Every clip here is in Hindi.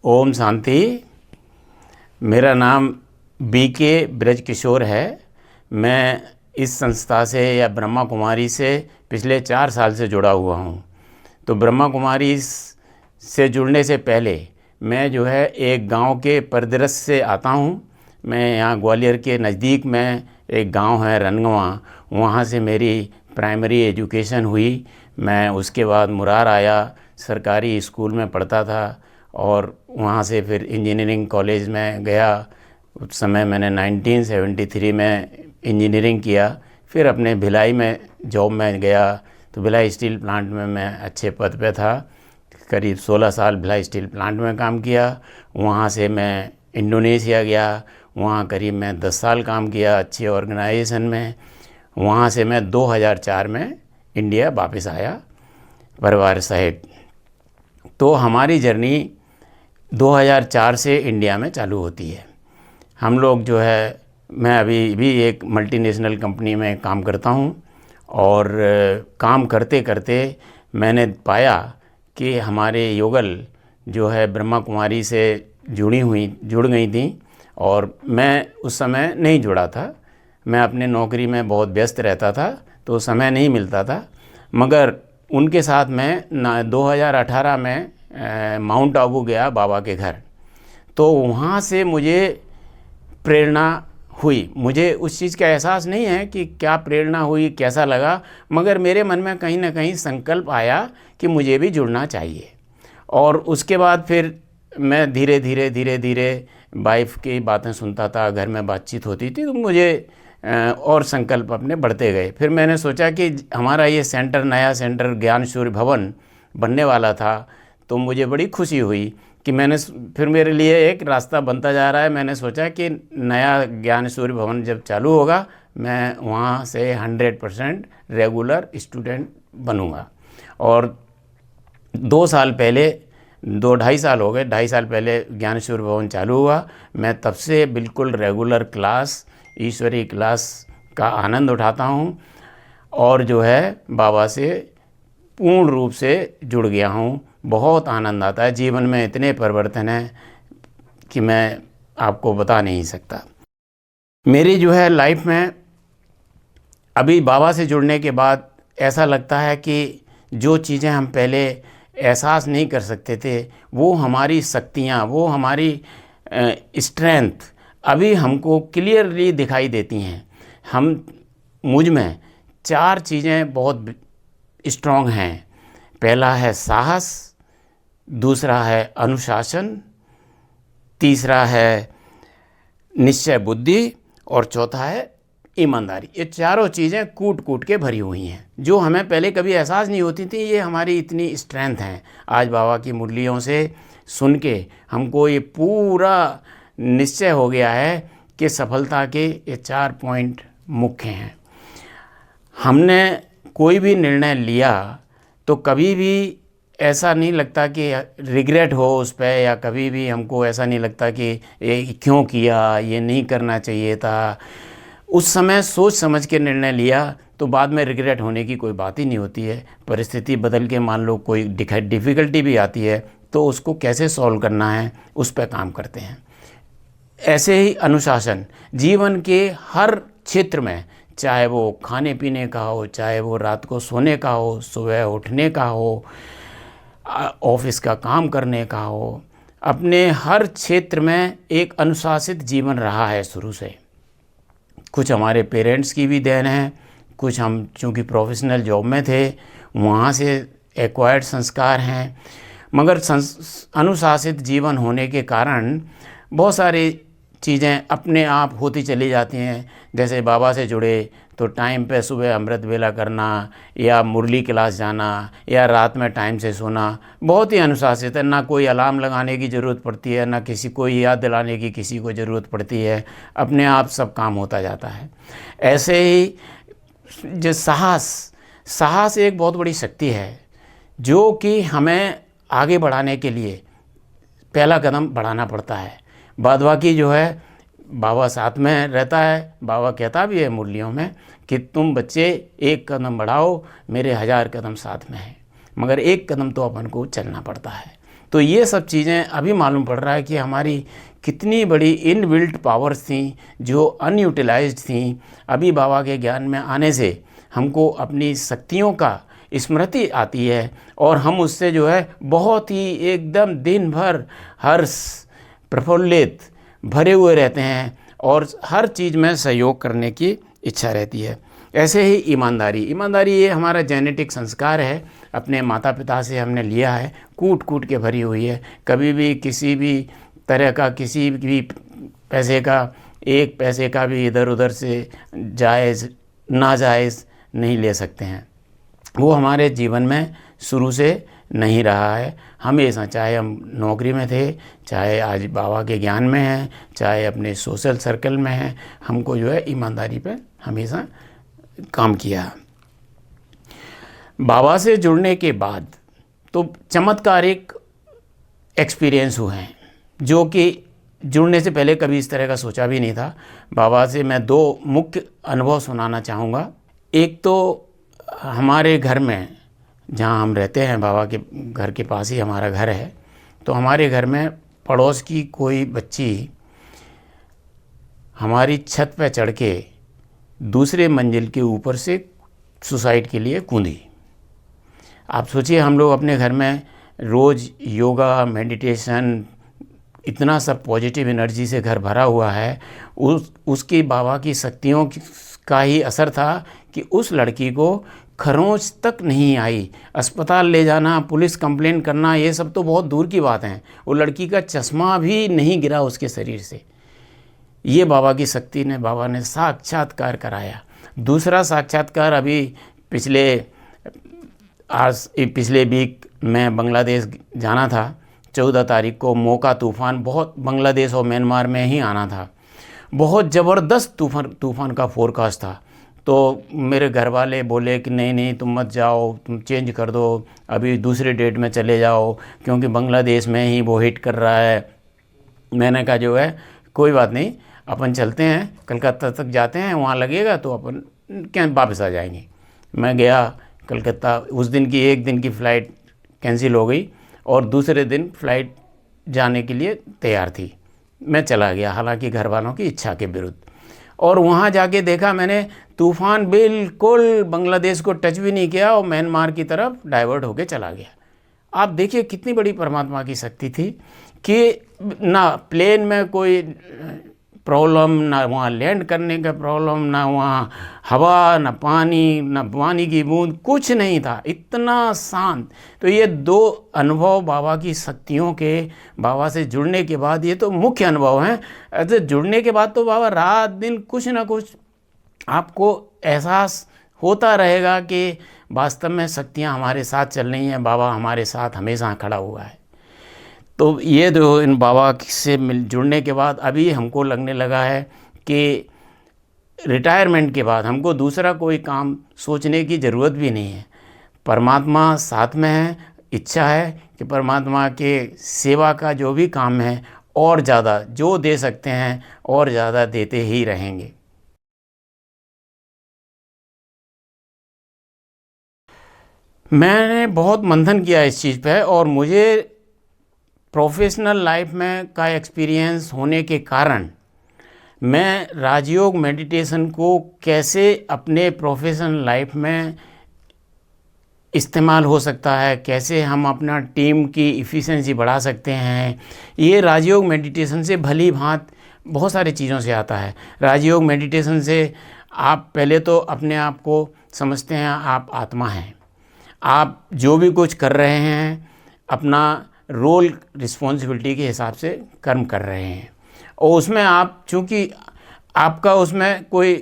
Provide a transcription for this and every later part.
ओम शांति। मेरा नाम BK ब्रजकिशोर है। मैं इस संस्था से या ब्रह्मा कुमारी से पिछले 4 साल से जुड़ा हुआ हूँ। तो ब्रह्मा कुमारी से जुड़ने से पहले मैं जो है एक गांव के परिदृश्य से आता हूँ। मैं यहाँ ग्वालियर के नज़दीक में एक गांव है रनगवा, वहाँ से मेरी प्राइमरी एजुकेशन हुई। मैं उसके बाद मुरार आया, सरकारी स्कूल में पढ़ता था और वहाँ से फिर इंजीनियरिंग कॉलेज में गया। उस समय मैंने 1973 में इंजीनियरिंग किया। फिर अपने भिलाई में जॉब में गया, तो भिलाई स्टील प्लांट में मैं अच्छे पद पे था। करीब 16 साल भिलाई स्टील प्लांट में काम किया। वहाँ से मैं इंडोनेशिया गया, वहाँ करीब मैं 10 साल काम किया अच्छी ऑर्गेनाइजेशन में। वहाँ से मैं 2004 में इंडिया वापस आया परिवार सहित। तो हमारी जर्नी 2004 से इंडिया में चालू होती है। हम लोग जो है, मैं अभी भी एक मल्टीनेशनल कंपनी में काम करता हूँ और काम करते करते मैंने पाया कि हमारे युगल जो है ब्रह्मा कुमारी से जुड़ गई थी और मैं उस समय नहीं जुड़ा था। मैं अपने नौकरी में बहुत व्यस्त रहता था, तो समय नहीं मिलता था। मगर उनके साथ मैं 2018 में माउंट आबू गया बाबा के घर। तो वहाँ से मुझे प्रेरणा हुई। मुझे उस चीज़ का एहसास नहीं है कि क्या प्रेरणा हुई, कैसा लगा, मगर मेरे मन में कहीं ना कहीं संकल्प आया कि मुझे भी जुड़ना चाहिए। और उसके बाद फिर मैं धीरे धीरे वाइफ की बातें सुनता था, घर में बातचीत होती थी, तो मुझे और संकल्प अपने बढ़ते गए। फिर मैंने सोचा कि हमारा ये सेंटर, नया सेंटर ज्ञान सूर्य भवन बनने वाला था, तो मुझे बड़ी खुशी हुई कि फिर मेरे लिए एक रास्ता बनता जा रहा है। मैंने सोचा कि नया ज्ञान सूर्य भवन जब चालू होगा, मैं वहाँ से 100% रेगुलर स्टूडेंट बनूँगा। और 2 साल पहले, 2-2.5 साल हो गए, 2.5 साल पहले ज्ञान सूर्य भवन चालू हुआ। मैं तब से बिल्कुल रेगुलर क्लास, ईश्वरीय क्लास का आनंद उठाता हूँ और जो है बाबा से पूर्ण रूप से जुड़ गया हूँ। बहुत आनंद आता है। जीवन में इतने परिवर्तन हैं कि मैं आपको बता नहीं सकता। मेरी जो है लाइफ में अभी बाबा से जुड़ने के बाद ऐसा लगता है कि जो चीज़ें हम पहले एहसास नहीं कर सकते थे, वो हमारी शक्तियाँ, वो हमारी स्ट्रेंथ अभी हमको क्लियरली दिखाई देती हैं। मुझ में 4 चीज़ें बहुत स्ट्रॉन्ग हैं। पहला है साहस, दूसरा है अनुशासन, तीसरा है निश्चय बुद्धि और चौथा है ईमानदारी। ये चारों चीज़ें कूट कूट के भरी हुई हैं, जो हमें पहले कभी एहसास नहीं होती थी। ये हमारी इतनी स्ट्रेंथ हैं। आज बाबा की मुरलियों से सुन के हमको ये पूरा निश्चय हो गया है कि सफलता के ये 4 पॉइंट मुख्य हैं। हमने कोई भी निर्णय लिया तो कभी भी ऐसा नहीं लगता कि रिग्रेट हो उस पर, या कभी भी हमको ऐसा नहीं लगता कि ये क्यों किया, ये नहीं करना चाहिए था। उस समय सोच समझ के निर्णय लिया तो बाद में रिग्रेट होने की कोई बात ही नहीं होती है। परिस्थिति बदल के मान लो कोई डिफ़िकल्टी भी आती है, तो उसको कैसे सॉल्व करना है उस पर काम करते हैं। ऐसे ही अनुशासन जीवन के हर क्षेत्र में, चाहे वो खाने पीने का हो, चाहे वो रात को सोने का हो, सुबह उठने का हो, ऑफिस का काम करने का हो, अपने हर क्षेत्र में एक अनुशासित जीवन रहा है शुरू से। कुछ हमारे पेरेंट्स की भी देन है, कुछ हम चूँकि प्रोफेशनल जॉब में थे वहाँ से एक्वायर्ड संस्कार हैं। मगर अनुशासित जीवन होने के कारण बहुत सारी चीज़ें अपने आप होती चली जाती हैं। जैसे बाबा से जुड़े तो टाइम पे सुबह अमृत वेला करना, या मुरली क्लास जाना, या रात में टाइम से सोना, बहुत ही अनुशासित है। ना कोई अलार्म लगाने की ज़रूरत पड़ती है, ना किसी को याद दिलाने की किसी को ज़रूरत पड़ती है। अपने आप सब काम होता जाता है। ऐसे ही जो साहस एक बहुत बड़ी शक्ति है, जो कि हमें आगे बढ़ाने के लिए पहला कदम बढ़ाना पड़ता है। बाद बाकी जो है बाबा साथ में रहता है। बाबा कहता भी है मुरलियों में कि तुम बच्चे 1 कदम बढ़ाओ, मेरे 1000 कदम साथ में हैं। मगर 1 कदम तो अपन को चलना पड़ता है। तो ये सब चीज़ें अभी मालूम पड़ रहा है कि हमारी कितनी बड़ी इनबिल्ट पावर्स थी जो अनयूटिलाइज्ड थी। अभी बाबा के ज्ञान में आने से हमको अपनी शक्तियों का स्मृति आती है और हम उससे जो है बहुत ही एकदम दिन भर हर्ष प्रफुल्लित भरे हुए रहते हैं और हर चीज़ में सहयोग करने की इच्छा रहती है। ऐसे ही ईमानदारी ये हमारा जेनेटिक संस्कार है, अपने माता पिता से हमने लिया है, कूट कूट के भरी हुई है। कभी भी किसी भी तरह का किसी भी पैसे का, एक पैसे का भी इधर उधर से जायज़ नाजायज़ नहीं ले सकते हैं। वो हमारे जीवन में शुरू से नहीं रहा है हमेशा, चाहे हम नौकरी में थे, चाहे आज बाबा के ज्ञान में हैं, चाहे अपने सोशल सर्कल में हैं, हमको जो है ईमानदारी पे हमेशा काम किया। बाबा से जुड़ने के बाद तो चमत्कारिक एक्सपीरियंस हुए हैं जो कि जुड़ने से पहले कभी इस तरह का सोचा भी नहीं था। बाबा से मैं दो मुख्य अनुभव सुनाना चाहूँगा। एक तो हमारे घर में जहाँ हम रहते हैं, बाबा के घर के पास ही हमारा घर है, तो हमारे घर में पड़ोस की कोई बच्ची हमारी छत पे चढ़ के दूसरे मंजिल के ऊपर से सुसाइड के लिए कूदी। आप सोचिए, हम लोग अपने घर में रोज़ योगा मेडिटेशन इतना सब पॉजिटिव एनर्जी से घर भरा हुआ है, उसकी बाबा की शक्तियों का ही असर था कि उस लड़की को खरोंच तक नहीं आई। अस्पताल ले जाना, पुलिस कंप्लेन करना, ये सब तो बहुत दूर की बात है। वो लड़की का चश्मा भी नहीं गिरा उसके शरीर से। ये बाबा की शक्ति ने, बाबा ने साक्षात्कार कराया। दूसरा साक्षात्कार अभी पिछले वीक मैं बांग्लादेश जाना था। 14 तारीख को मोका तूफ़ान, बहुत बांग्लादेश और म्यांमार में ही आना था। बहुत ज़बरदस्त तूफ़ान का फोरकास्ट था। तो मेरे घर वाले बोले कि नहीं तुम मत जाओ, तुम चेंज कर दो, अभी दूसरे डेट में चले जाओ क्योंकि बांग्लादेश में ही वो हिट कर रहा है। मैंने कहा जो है कोई बात नहीं, अपन चलते हैं, कलकत्ता तक जाते हैं, वहाँ लगेगा तो अपन क्या वापस आ जाएंगे। मैं गया कलकत्ता। उस दिन की एक दिन की फ़्लाइट कैंसिल हो गई और दूसरे दिन फ़्लाइट जाने के लिए तैयार थी। मैं चला गया, हालांकि घर वालों की इच्छा के विरुद्ध। और वहाँ जाके देखा मैंने, तूफ़ान बिल्कुल बांग्लादेश को टच भी नहीं किया और म्यांमार की तरफ डाइवर्ट होके चला गया। आप देखिए कितनी बड़ी परमात्मा की शक्ति थी कि ना प्लेन में कोई प्रॉब्लम, ना वहाँ लैंड करने का प्रॉब्लम, ना वहाँ हवा, ना पानी की बूंद, कुछ नहीं था, इतना शांत। तो ये दो अनुभव बाबा की शक्तियों के, बाबा से जुड़ने के बाद, ये तो मुख्य अनुभव हैं। ऐसे जुड़ने के बाद तो बाबा रात दिन कुछ ना कुछ आपको एहसास होता रहेगा कि वास्तव में शक्तियाँ हमारे साथ चल रही हैं, बाबा हमारे साथ हमेशा खड़ा हुआ है। तो ये जो इन बाबा से जुड़ने के बाद अभी हमको लगने लगा है कि रिटायरमेंट के बाद हमको दूसरा कोई काम सोचने की ज़रूरत भी नहीं है। परमात्मा साथ में है, इच्छा है कि परमात्मा के सेवा का जो भी काम है और ज़्यादा जो दे सकते हैं और ज़्यादा देते ही रहेंगे। मैंने बहुत मंथन किया इस चीज़ पे और मुझे प्रोफेशनल लाइफ में का एक्सपीरियंस होने के कारण मैं राजयोग मेडिटेशन को कैसे अपने प्रोफेशनल लाइफ में इस्तेमाल हो सकता है, कैसे हम अपना टीम की इफ़िशेंसी बढ़ा सकते हैं, ये राजयोग मेडिटेशन से भली भांत बहुत सारी चीज़ों से आता है। राजयोग मेडिटेशन से आप पहले तो अपने आप को समझते हैं आप आत्मा हैं, आप जो भी कुछ कर रहे हैं अपना रोल रिस्पॉन्सिबिलिटी के हिसाब से कर्म कर रहे हैं और उसमें आप, चूँकि आपका उसमें कोई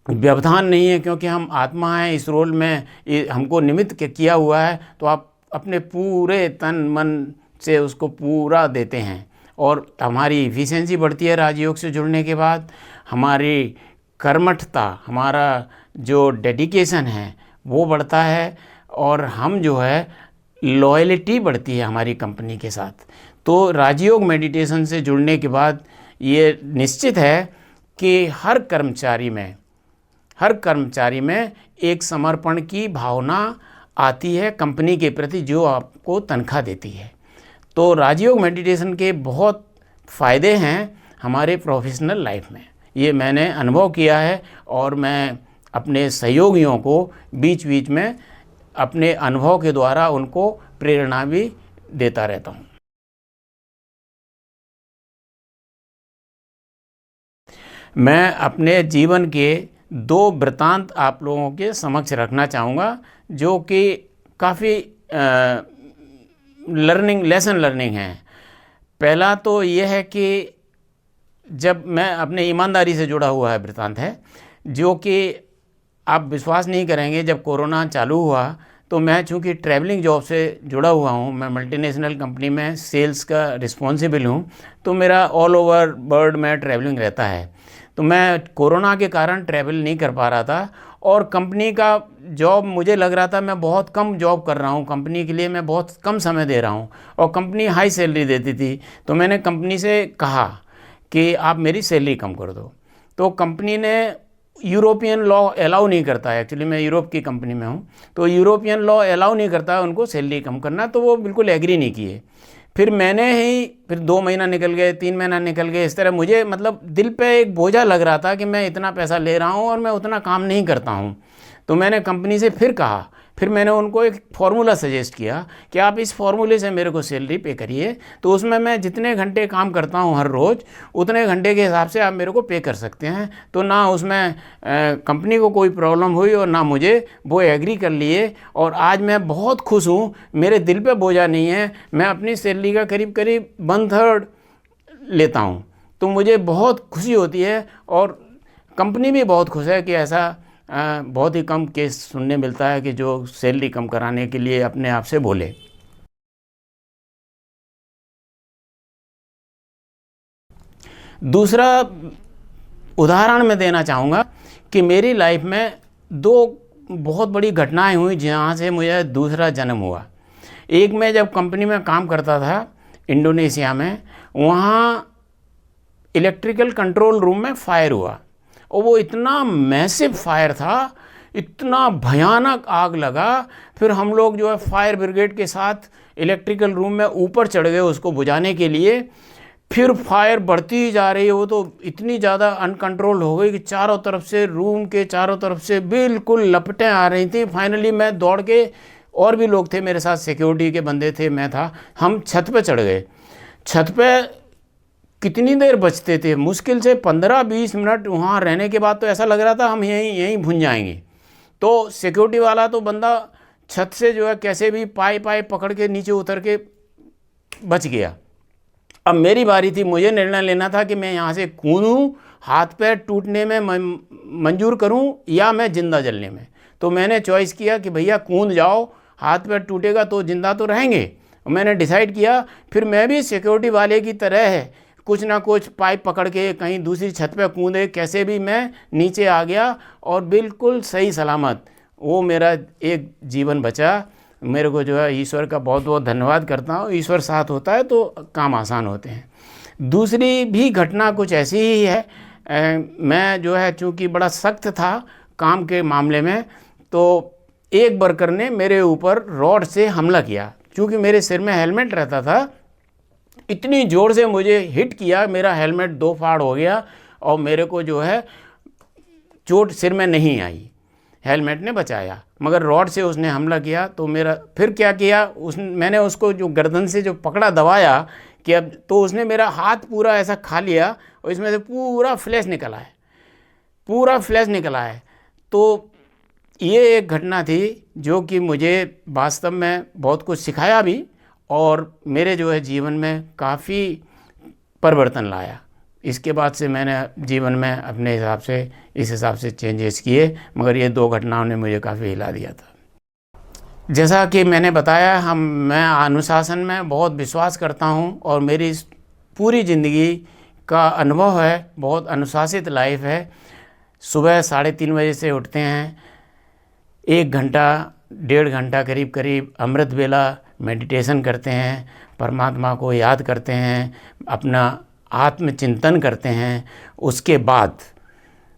व्यवधान नहीं है क्योंकि हम आत्मा हैं, इस रोल में हमको निमित्त किया हुआ है, तो आप अपने पूरे तन मन से उसको पूरा देते हैं और हमारी इफ़िशेंसी बढ़ती है। राजयोग से जुड़ने के बाद हमारी कर्मठता, हमारा जो डेडिकेशन है वो बढ़ता है और हम जो है लॉयल्टी बढ़ती है हमारी कंपनी के साथ। तो राजयोग मेडिटेशन से जुड़ने के बाद ये निश्चित है कि हर कर्मचारी में एक समर्पण की भावना आती है कंपनी के प्रति जो आपको तनख्वाह देती है। तो राजयोग मेडिटेशन के बहुत फ़ायदे हैं हमारे प्रोफेशनल लाइफ में, ये मैंने अनुभव किया है और मैं अपने सहयोगियों को बीच बीच में अपने अनुभव के द्वारा उनको प्रेरणा भी देता रहता हूँ। मैं अपने जीवन के 2 वृत्तांत आप लोगों के समक्ष रखना चाहूँगा जो कि काफ़ी लेसन लर्निंग है। पहला तो ये है कि जब मैं अपने ईमानदारी से जुड़ा हुआ है वृत्तांत है, जो कि आप विश्वास नहीं करेंगे, जब कोरोना चालू हुआ तो मैं चूँकि ट्रैवलिंग जॉब से जुड़ा हुआ हूँ, मैं मल्टीनेशनल कंपनी में सेल्स का रिस्पॉन्सिबल हूँ, तो मेरा ऑल ओवर वर्ल्ड में ट्रैवलिंग रहता है। तो मैं कोरोना के कारण ट्रैवल नहीं कर पा रहा था और कंपनी का जॉब मुझे लग रहा था मैं बहुत कम जॉब कर रहा हूँ, कंपनी के लिए मैं बहुत कम समय दे रहा हूँ और कंपनी हाई सैलरी देती थी। तो मैंने कंपनी से कहा कि आप मेरी सैलरी कम कर दो। तो कंपनी ने, यूरोपियन लॉ अलाउ नहीं करता है, एक्चुअली मैं यूरोप की कंपनी में हूँ, तो यूरोपियन लॉ अलाउ नहीं करता है उनको सैलरी कम करना, तो वो बिल्कुल एग्री नहीं किए। फिर 2 महीना निकल गए, 3 महीना निकल गए, इस तरह मुझे मतलब दिल पे एक बोझा लग रहा था कि मैं इतना पैसा ले रहा हूँ और मैं उतना काम नहीं करता हूँ। तो मैंने कंपनी से फिर कहा, फिर मैंने उनको एक फार्मूला सजेस्ट किया कि आप इस फार्मूले से मेरे को सैलरी पे करिए, तो उसमें मैं जितने घंटे काम करता हूँ हर रोज़ उतने घंटे के हिसाब से आप मेरे को पे कर सकते हैं। तो ना उसमें कंपनी को कोई प्रॉब्लम हुई और ना मुझे, वो एग्री कर लिए और आज मैं बहुत खुश हूँ, मेरे दिल पे बोझा नहीं है। मैं अपनी सैलरी का करीब करीब 1/3 लेता हूँ, तो मुझे बहुत खुशी होती है और कंपनी भी बहुत खुश है कि ऐसा बहुत ही कम केस सुनने मिलता है कि जो सैलरी कम कराने के लिए अपने आप से बोले। दूसरा उदाहरण मैं देना चाहूँगा कि मेरी लाइफ में 2 बहुत बड़ी घटनाएं हुई जहाँ से मुझे दूसरा जन्म हुआ। एक, मैं जब कंपनी में काम करता था इंडोनेशिया में, वहाँ इलेक्ट्रिकल कंट्रोल रूम में फायर हुआ और वो इतना मैसिव फायर था, इतना भयानक आग लगा। फिर हम लोग जो है फायर ब्रिगेड के साथ इलेक्ट्रिकल रूम में ऊपर चढ़ गए उसको बुझाने के लिए। फिर फायर बढ़ती ही जा रही है, वो तो इतनी ज़्यादा अनकंट्रोल हो गई कि चारों तरफ से, रूम के चारों तरफ से बिल्कुल लपटें आ रही थी। फाइनली मैं दौड़ के, और भी लोग थे मेरे साथ, सिक्योरिटी के बंदे थे, मैं था, हम छत पे चढ़ गए। छत पे कितनी देर बचते थे, मुश्किल से 15-20 मिनट वहाँ रहने के बाद तो ऐसा लग रहा था हम यहीं भुन जाएंगे। तो सिक्योरिटी वाला तो बंदा छत से जो है कैसे भी पाइप पकड़ के नीचे उतर के बच गया। अब मेरी बारी थी, मुझे निर्णय लेना था कि मैं यहाँ से कूदूँ, हाथ पैर टूटने में मंजूर करूँ या मैं जिंदा जलने में। तो मैंने चॉइस किया कि भैया कूद जाओ, हाथ पैर टूटेगा तो जिंदा तो रहेंगे। मैंने डिसाइड किया। फिर मैं भी सिक्योरिटी वाले की तरह है, कुछ ना कुछ पाइप पकड़ के कहीं दूसरी छत पे कूदे, कैसे भी मैं नीचे आ गया और बिल्कुल सही सलामत वो मेरा एक जीवन बचा। मेरे को जो है ईश्वर का बहुत बहुत धन्यवाद करता हूँ। ईश्वर साथ होता है तो काम आसान होते हैं। दूसरी भी घटना कुछ ऐसी ही है। मैं जो है चूँकि बड़ा सख्त था काम के मामले में, तो एक वर्कर ने मेरे ऊपर रॉड से हमला किया। चूँकि मेरे सिर में हेलमेट रहता था, इतनी ज़ोर से मुझे हिट किया, मेरा हेलमेट 2 फाड़ हो गया और मेरे को जो है चोट सिर में नहीं आई, हेलमेट ने बचाया, मगर रॉड से उसने हमला किया। तो मेरा फिर क्या किया, मैंने उसको जो गर्दन से जो पकड़ा, दबाया कि अब, तो उसने मेरा हाथ पूरा ऐसा खा लिया और इसमें से पूरा फ्लैश निकला है, पूरा फ्लैश निकला है। तो ये एक घटना थी जो कि मुझे वास्तव में बहुत कुछ सिखाया भी और मेरे जो है जीवन में काफ़ी परिवर्तन लाया। इसके बाद से मैंने जीवन में अपने हिसाब से, इस हिसाब से चेंजेस किए, मगर ये 2 घटनाओं ने मुझे काफ़ी हिला दिया था। जैसा कि मैंने बताया, मैं अनुशासन में बहुत विश्वास करता हूँ और मेरी पूरी ज़िंदगी का अनुभव है, बहुत अनुशासित लाइफ है। सुबह 3:30 बजे से उठते हैं, 1 घंटा 1.5 घंटा करीब करीब अमृत वेला मेडिटेशन करते हैं, परमात्मा को याद करते हैं, अपना आत्मचिंतन करते हैं। उसके बाद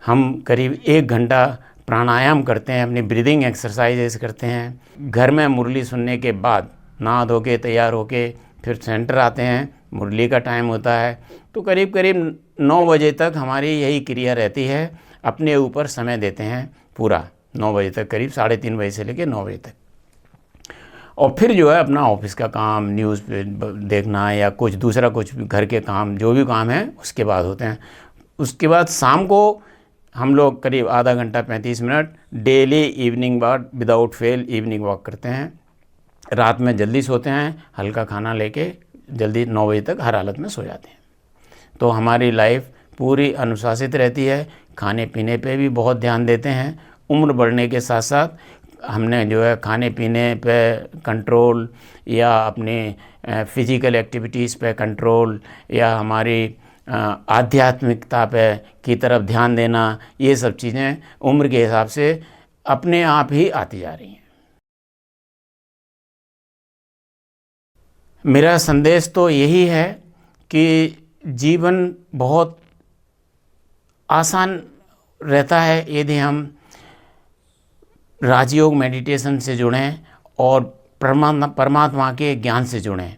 हम करीब 1 घंटा प्राणायाम करते हैं, अपनी ब्रीदिंग एक्सरसाइजेस करते हैं। घर में मुरली सुनने के बाद नहा धो के तैयार होके फिर सेंटर आते हैं, मुरली का टाइम होता है, तो करीब करीब 9 बजे तक हमारी यही क्रिया रहती है। अपने ऊपर समय देते हैं पूरा 9 बजे तक, करीब 3:30 बजे से लेकर 9 बजे तक। और फिर जो है अपना ऑफिस का काम, न्यूज़ देखना या कुछ दूसरा कुछ घर के काम, जो भी काम है उसके बाद होते हैं। उसके बाद शाम को हम लोग करीब आधा घंटा 35 minute daily evening walk, without fail evening walk करते हैं। रात में जल्दी सोते हैं, हल्का खाना लेके जल्दी 9 बजे तक हर हालत में सो जाते हैं। तो हमारी लाइफ पूरी अनुशासित रहती है। खाने पीने पे भी बहुत ध्यान देते हैं। उम्र बढ़ने के साथ साथ हमने जो है खाने पीने पे कंट्रोल, या अपने फिज़िकल एक्टिविटीज़ पे कंट्रोल, या हमारी आध्यात्मिकता पे की तरफ ध्यान देना, ये सब चीज़ें उम्र के हिसाब से अपने आप ही आती जा रही हैं। मेरा संदेश तो यही है कि जीवन बहुत आसान रहता है यदि हम राजयोग मेडिटेशन से जुड़ें और परमात्मा के ज्ञान से जुड़ें।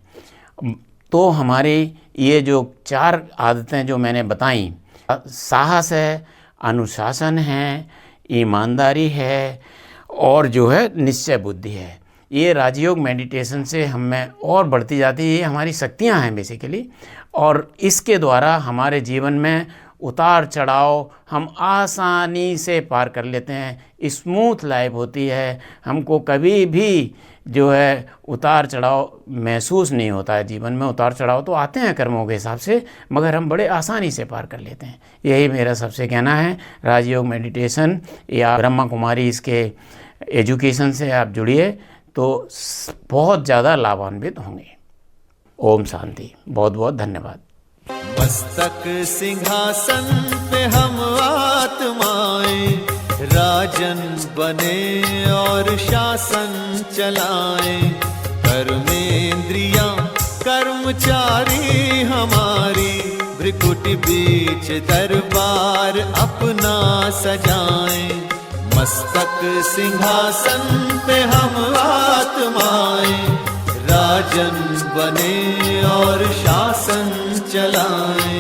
तो हमारी ये जो 4 आदतें जो मैंने बताई, साहस है, अनुशासन है, ईमानदारी है और जो है निश्चय बुद्धि है, ये राजयोग मेडिटेशन से हमें और बढ़ती जाती है। ये हमारी शक्तियां हैं बेसिकली, और इसके द्वारा हमारे जीवन में उतार चढ़ाव हम आसानी से पार कर लेते हैं। स्मूथ लाइफ होती है, हमको कभी भी जो है उतार चढ़ाव महसूस नहीं होता है। जीवन में उतार चढ़ाव तो आते हैं कर्मों के हिसाब से, मगर हम बड़े आसानी से पार कर लेते हैं। यही मेरा सबसे कहना है। राजयोग मेडिटेशन या ब्रह्मा कुमारी इसके एजुकेशन से आप जुड़िए तो बहुत ज़्यादा लाभान्वित होंगे। ओम शांति। बहुत बहुत धन्यवाद। मस्तक सिंहासन पे हम आत्माएं राजन बने और शासन चलाएं। कर्मेंद्रियां कर्मचारी हमारी, भ्रिकुट बीच दरबार अपना सजाएं। मस्तक सिंहासन पे हम आत्माएं राजन बने और शासन चलाएं।